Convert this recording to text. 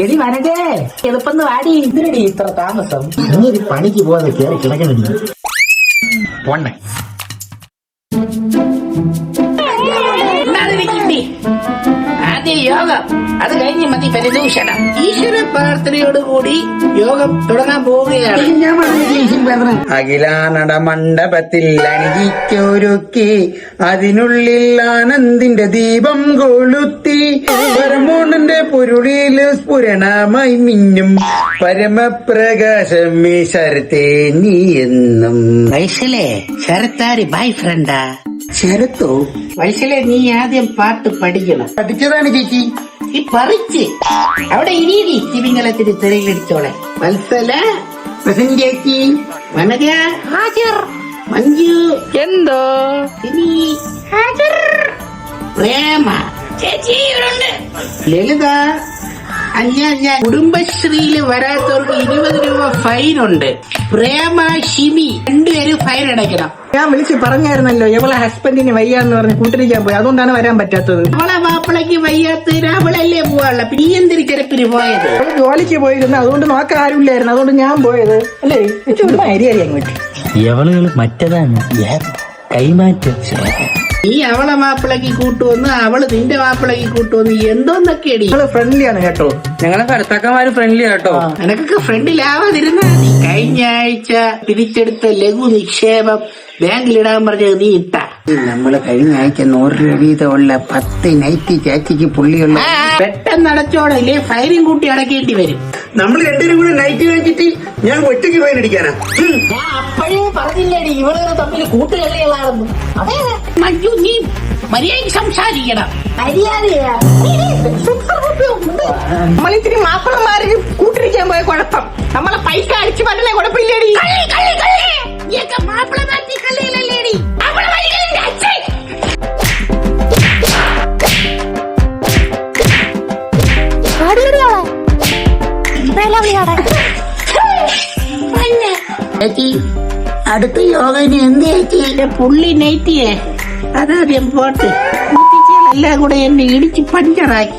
എടി വനജേ എളുപ്പം വാടി. എന്തിനടി ഇത്ര താമസം? നീ ഒരു പണിക്ക് പോകാതെ കയറി കിടക്കണടി. പോണ്ടേ ആദ്യം യോഗം, അത് കഴിഞ്ഞ് മതി പരിദൂഷണം. ഈശ്വര പ്രാർത്ഥനയോടുകൂടി യോഗം തുടങ്ങാൻ പോവുകയാണ്. അഖിലാനട മണ്ഡപത്തിൽ അണിയിച്ചൊരുക്കി അതിനുള്ളിൽ ആനന്ദിന്റെ ദീപം കൊളുത്തി പരമോണന്റെ പൊരുളില് സ്ഫുരണമായി മിന്നും പരമപ്രകാശമേ ശരത്തേ നീ എന്നും. വയസ്സിലെ ശരത്താരി ബോയ് ഫ്രണ്ടാ? ശരത്തോ? വയസ്സിലെ നീ ആദ്യം പാട്ട് പഠിക്കണം. പഠിച്ചതാണ് ചേച്ചി. ഈ പറിച്ച് അവിടെ ഇനി തിമിംഗലത്തിന് തിരയിലടിച്ചോളെ. വത്സല, ചേച്ചി, വനജ, ഹാജർ, മഞ്ജു, എന്തോ സിനി, ഹാജർ, പ്രേമ ചേച്ചി ഇവരുണ്ട്, ലളിത, അഞ്ഞ. കുടുംബശ്രീയില് വരാത്തവർക്ക് 20 രൂപ ഫൈനുണ്ട്. പ്രേമ, ഷിമി രണ്ടുപേരും ഫൈൻ അടയ്ക്കണം. ഞാൻ വിളിച്ച് പറഞ്ഞായിരുന്നല്ലോ എവളെ ഹസ്ബൻഡിന് വയ്യാന്ന് പറഞ്ഞ് കൂട്ടിരിക്കാൻ പോയി, അതുകൊണ്ടാണ് വരാൻ പറ്റാത്തത്. അവളെ മാപ്പിളക്ക് വയ്യാത്തതിന് അവളല്ലേ പോവാനുള്ള, പിന്നെ ഈ എന്തൊരു ചെറുപ്പിന് പോയത്? അവള് ജോലിക്ക് പോയിരുന്നു, അതുകൊണ്ട് നോക്കാൻ ആരുമില്ലായിരുന്നു, അതുകൊണ്ട് ഞാൻ പോയത്. അല്ലേ ചൂട് അരിയായി അങ്ങോട്ട്. എവളുകൾ മറ്റേതാണ് കൈമാറ്റം. നീ അവളെ മാപ്പിളക്ക് കൂട്ടുവന്ന്, അവള് നിന്റെ മാപ്പിളക്ക് കൂട്ടുവന്ന്, എന്തോന്നൊക്കെയടി. അവള് ഫ്രണ്ട്ലിയാണ് കേട്ടോ. ഞങ്ങളെ ഭർത്താക്കന്മാര് ഫ്രണ്ട്ലി ആട്ടോ. നിനക്കൊക്കെ ഫ്രണ്ടിലാവാതിരുന്നാ മതി. കഴിഞ്ഞ ആഴ്ച പിരിച്ചെടുത്ത ലഘു നിക്ഷേപം ബാങ്കിലിടാൻ പറഞ്ഞത് നീ ഇട്ട. നമ്മള് കഴിഞ്ഞ ആഴ്ച 100 രൂപ വീതമുള്ള 10 നൈറ്റി ചേച്ചിക്ക് പുള്ളിയുള്ള പെട്ടെന്ന് അടച്ചോടെ, ഇല്ലേ ഫൈനും കൂട്ടി അടക്കേണ്ടി വരും. നമ്മൾ രണ്ടുപേരും കൂടെ നൈറ്റ് കഴിച്ചിട്ട് ഞാൻ ഒറ്റയ്ക്ക് ഫൈൻ അടിക്കാനാ. ഞാൻ അപ്പോഴേ പറഞ്ഞില്ലേടി ഇവളുകൾ തമ്മിൽ കൂട്ടുകള്ളികളാണെന്ന്. മഞ്ജു, നീ മര്യാദയ്ക്ക് സംസാരിക്കണം. നമ്മളിത്തിരി മാപ്പിളമാര് കൂട്ടിരിക്കാൻ പോയ കുഴപ്പം, നമ്മളെ പൈസ അടിച്ചു പറ്റുന്ന കുഴപ്പമില്ലേടി. മാപ്പിള നാട്ടി കള്ളികളല്ലേടി. ചേച്ചി അടുത്ത യോഗ ഇനി എന്ത് ചേച്ചി? പുള്ളി നൈറ്റിയെ അതാദ്യം പോട്ട് എല്ലാം കൂടെ എന്നെ ഇടിച്ച് പഞ്ചറാക്കി.